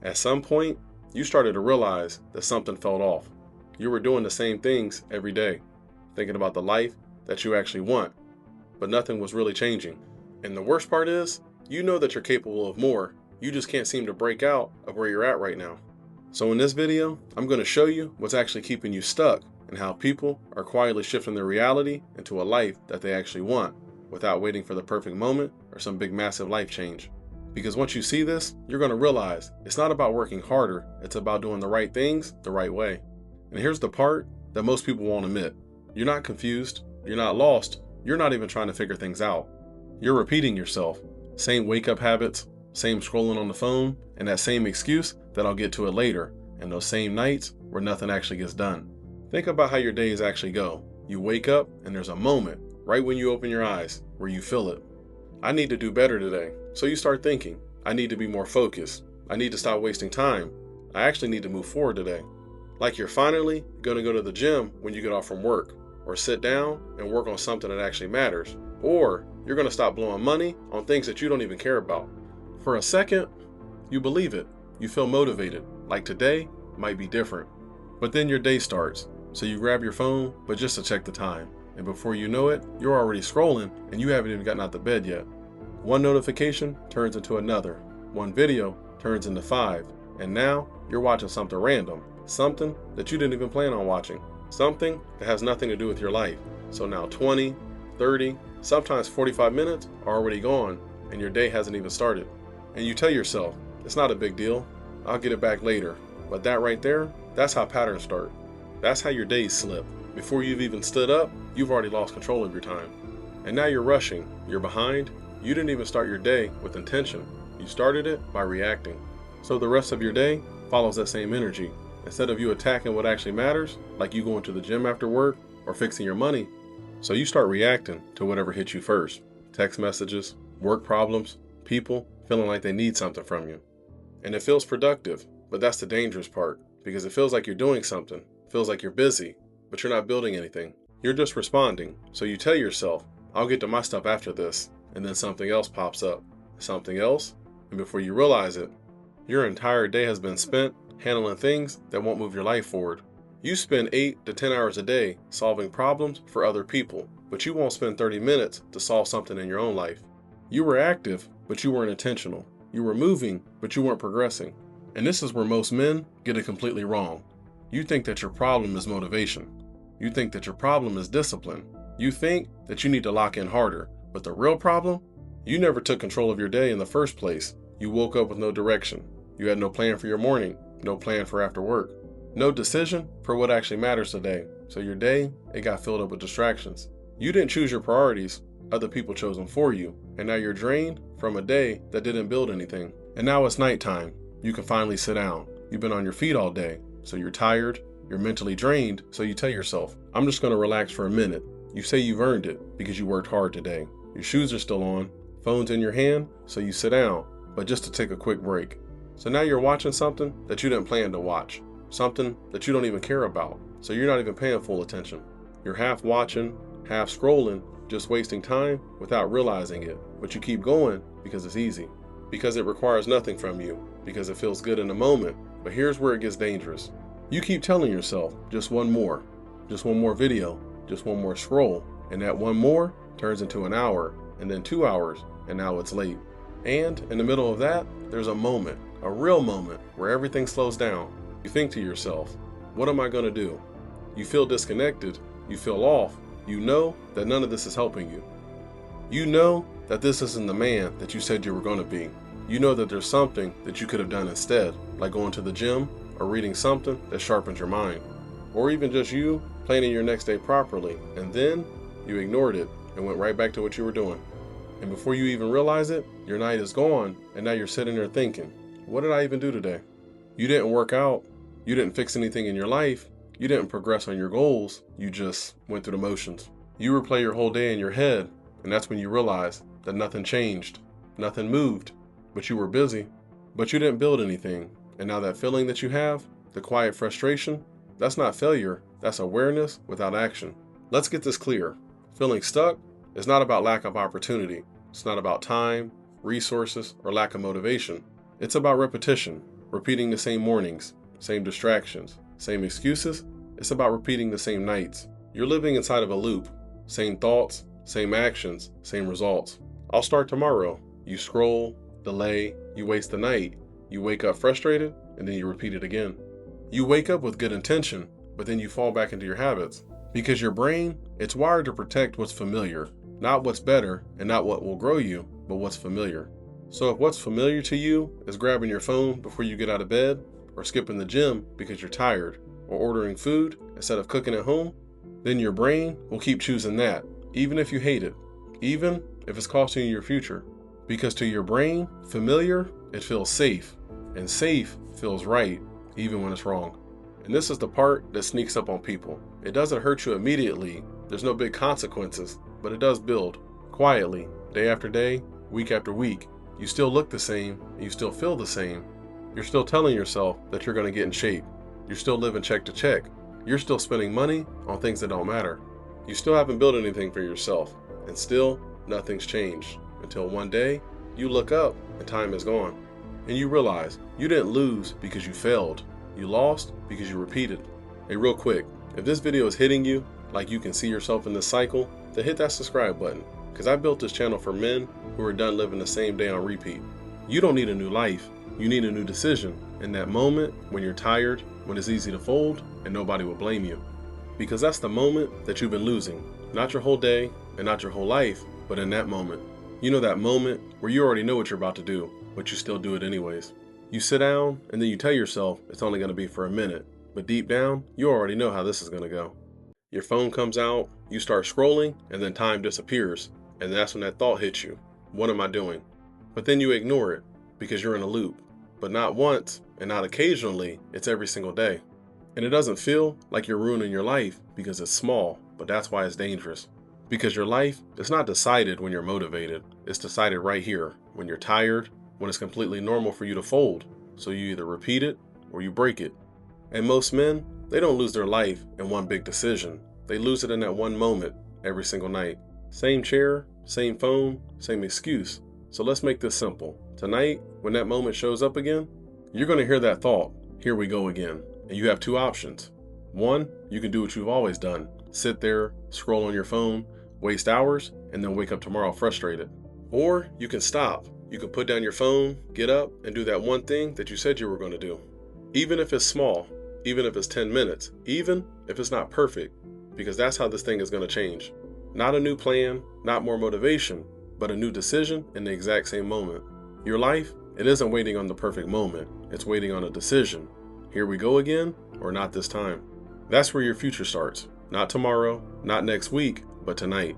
At some point, you started to realize that something felt off. You were doing the same things every day, thinking about the life that you actually want, but nothing was really changing. And the worst part is, you know that you're capable of more, you just can't seem to break out of where you're at right now. So in this video, I'm going to show you what's actually keeping you stuck and how people are quietly shifting their reality into a life that they actually want without waiting for the perfect moment or some big massive life change. Because once you see this, you're going to realize it's not about working harder, it's about doing the right things the right way. And here's the part that most people won't admit. You're not confused, you're not lost, you're not even trying to figure things out. You're repeating yourself. Same wake up habits, same scrolling on the phone, and that same excuse that I'll get to it later, and those same nights where nothing actually gets done. Think about how your days actually go. You wake up and there's a moment right when you open your eyes where you feel it. I need to do better today. So you start thinking, I need to be more focused. I need to stop wasting time. I actually need to move forward today. Like you're finally going to go to the gym when you get off from work, or sit down and work on something that actually matters, or you're going to stop blowing money on things that you don't even care about. For a second, you believe it. You feel motivated, like today might be different. But then your day starts, so you grab your phone, but just to check the time. And before you know it, you're already scrolling and you haven't even gotten out of bed yet. One notification turns into another. One video turns into 5. And now you're watching something random, something that you didn't even plan on watching, something that has nothing to do with your life. So now 20, 30, sometimes 45 minutes are already gone and your day hasn't even started. And you tell yourself, it's not a big deal, I'll get it back later. But that right there, that's how patterns start. That's how your days slip. Before you've even stood up, you've already lost control of your time. And now you're rushing, you're behind. You didn't even start your day with intention. You started it by reacting. So the rest of your day follows that same energy. Instead of you attacking what actually matters, like you going to the gym after work or fixing your money, so you start reacting to whatever hits you first. Text messages, work problems, people feeling like they need something from you. And it feels productive, but that's the dangerous part, because it feels like you're doing something, feels like you're busy, but you're not building anything. You're just responding. So you tell yourself, I'll get to my stuff after this, and then something else pops up, something else, and before you realize it, your entire day has been spent handling things that won't move your life forward. You spend 8 to 10 hours a day solving problems for other people, but you won't spend 30 minutes to solve something in your own life. You were active, but you weren't intentional. You were moving, but you weren't progressing. And this is where most men get it completely wrong. You think that your problem is motivation. You think that your problem is discipline. You think that you need to lock in harder. But the real problem? You never took control of your day in the first place. You woke up with no direction. You had no plan for your morning, no plan for after work, no decision for what actually matters today. So your day, it got filled up with distractions. You didn't choose your priorities. Other people chose them for you. And now you're drained from a day that didn't build anything. And now it's nighttime. You can finally sit down. You've been on your feet all day. So you're tired, you're mentally drained, so you tell yourself, I'm just going to relax for a minute. You say you've earned it because you worked hard today. Your shoes are still on, phone's in your hand, so you sit down, but just to take a quick break. So now you're watching something that you didn't plan to watch, something that you don't even care about, so you're not even paying full attention. You're half watching, half scrolling, just wasting time without realizing it, but you keep going because it's easy, because it requires nothing from you, because it feels good in the moment. But here's where it gets dangerous. You keep telling yourself, just one more video, just one more scroll, and that one more turns into an hour, and then 2 hours, and now it's late. And in the middle of that, there's a moment, a real moment, where everything slows down. You think to yourself, what am I going to do? You feel disconnected, you feel off, you know that none of this is helping you. You know that this isn't the man that you said you were going to be. You know that there's something that you could have done instead, like going to the gym or reading something that sharpens your mind, or even just you planning your next day properly, and then you ignored it and went right back to what you were doing. And before you even realize it, your night is gone, and now you're sitting there thinking, what did I even do today? You didn't work out, you didn't fix anything in your life, you didn't progress on your goals, you just went through the motions. You replay your whole day in your head, and that's when you realize that nothing changed, nothing moved, but you were busy, but you didn't build anything. And now that feeling that you have, the quiet frustration, that's not failure, that's awareness without action. Let's get this clear. Feeling stuck is not about lack of opportunity. It's not about time, resources, or lack of motivation. It's about repetition. repeating the same mornings, same distractions, same excuses. It's about repeating the same nights. You're living inside of a loop. Same thoughts, same actions, same results. I'll start tomorrow. You scroll, delay, you waste the night. You wake up frustrated, and then you repeat it again. You wake up with good intention, but then you fall back into your habits. Because your brain, it's wired to protect what's familiar, not what's better and not what will grow you, but what's familiar. So if what's familiar to you is grabbing your phone before you get out of bed, or skipping the gym because you're tired, or ordering food instead of cooking at home, then your brain will keep choosing that, even if you hate it, even if it's costing you your future. Because to your brain, familiar, it feels safe, and safe feels right, even when it's wrong. And this is the part that sneaks up on people. It doesn't hurt you immediately, there's no big consequences, but it does build, quietly, day after day, week after week. You still look the same, and you still feel the same. You're still telling yourself that you're going to get in shape. You're still living check to check. You're still spending money on things that don't matter. You still haven't built anything for yourself, and still nothing's changed. Until one day, you look up and time is gone. And you realize you didn't lose because you failed. You lost because you repeated. Hey, real quick, if this video is hitting you, like you can see yourself in this cycle, then hit that subscribe button. Because I built this channel for men who are done living the same day on repeat. You don't need a new life. You need a new decision in that moment when you're tired, when it's easy to fold, and nobody will blame you. Because that's the moment that you've been losing. Not your whole day and not your whole life, but in that moment. You know that moment where you already know what you're about to do, but you still do it anyways. You sit down and then you tell yourself it's only going to be for a minute, but deep down, you already know how this is going to go. Your phone comes out, you start scrolling, and then time disappears. And that's when that thought hits you. What am I doing? But then you ignore it because you're in a loop. But not once and not occasionally, it's every single day. And it doesn't feel like you're ruining your life because it's small, but that's why it's dangerous. Because your life is not decided when you're motivated. It's decided right here, when you're tired, when it's completely normal for you to fold. So you either repeat it or you break it. And most men, they don't lose their life in one big decision. They lose it in that one moment every single night. Same chair, same phone, same excuse. So let's make this simple. Tonight, when that moment shows up again, you're going to hear that thought, here we go again. And you have two options. One, you can do what you've always done. Sit there, scroll on your phone, waste hours, and then wake up tomorrow frustrated. Or you can stop. You can put down your phone, get up, and do that one thing that you said you were going to do. Even if it's small, even if it's 10 minutes, even if it's not perfect, because that's how this thing is going to change. Not a new plan, not more motivation, but a new decision in the exact same moment. Your life, it isn't waiting on the perfect moment. It's waiting on a decision. Here we go again, or not this time. That's where your future starts. Not tomorrow, not next week, but tonight.